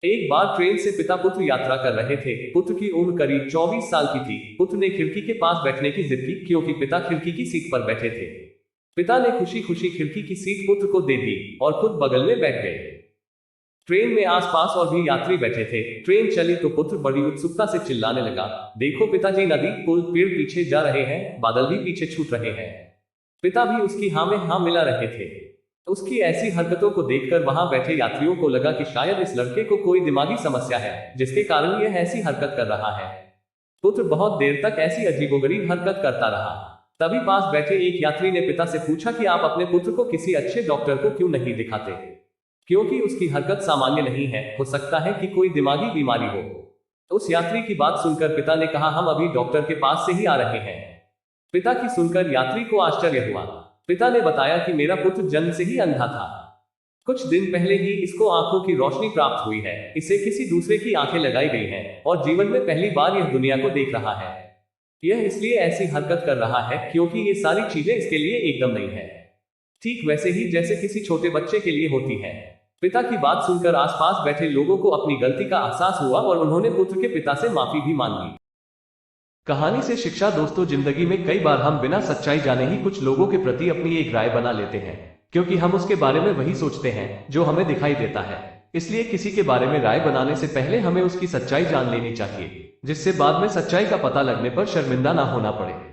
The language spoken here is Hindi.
एक बार ट्रेन से पिता पुत्र यात्रा कर रहे थे। पुत्र की उम्र करीब 24 साल की थी। पुत्र ने खिड़की के पास बैठने की जिद की क्योंकि पिता खिड़की की सीट पर बैठे थे। पिता ने खुशी खुशी खिड़की की सीट पुत्र को दे दी और खुद बगल में बैठ गए। ट्रेन में आसपास और भी यात्री बैठे थे। ट्रेन चली तो पुत्र बड़ी उत्सुकता से चिल्लाने लगा, देखो पिताजी, नदी, पुल, पेड़ पीछे जा रहे हैं, बादल भी पीछे छूट रहे हैं। पिता भी उसकी हाँ में हाँ मिला रहे थे। उसकी ऐसी हरकतों को देखकर वहां बैठे यात्रियों को लगा कि शायद इस लड़के को कोई दिमागी समस्या है जिसके कारण यह ऐसी हरकत कर रहा है। पुत्र बहुत देर तक ऐसी अजीबोगरीब हरकत करता रहा। तभी पास बैठे एक यात्री ने पिता से पूछा कि आप अपने पुत्र को किसी अच्छे डॉक्टर को क्यों नहीं दिखाते, क्योंकि उसकी हरकत सामान्य नहीं है, हो सकता है कि कोई दिमागी बीमारी हो। उस यात्री की बात सुनकर पिता ने कहा, हम अभी डॉक्टर के पास से ही आ रहे हैं। पिता की सुनकर यात्री को आश्चर्य हुआ। पिता ने बताया कि मेरा पुत्र जन्म से ही अंधा था। कुछ दिन पहले ही इसको आंखों की रोशनी प्राप्त हुई है। इसे किसी दूसरे की आंखें लगाई गई हैं और जीवन में पहली बार यह दुनिया को देख रहा है। यह इसलिए ऐसी हरकत कर रहा है क्योंकि ये सारी चीजें इसके लिए एकदम नहीं है, ठीक वैसे ही जैसे किसी छोटे बच्चे के लिए होती है। पिता की बात सुनकर आसपास बैठे लोगों को अपनी गलती का एहसास हुआ और उन्होंने पुत्र के पिता से माफी भी मांग ली। कहानी से शिक्षा। दोस्तों, जिंदगी में कई बार हम बिना सच्चाई जाने ही कुछ लोगों के प्रति अपनी एक राय बना लेते हैं, क्योंकि हम उसके बारे में वही सोचते हैं जो हमें दिखाई देता है। इसलिए किसी के बारे में राय बनाने से पहले हमें उसकी सच्चाई जान लेनी चाहिए, जिससे बाद में सच्चाई का पता लगने पर शर्मिंदा ना होना पड़े।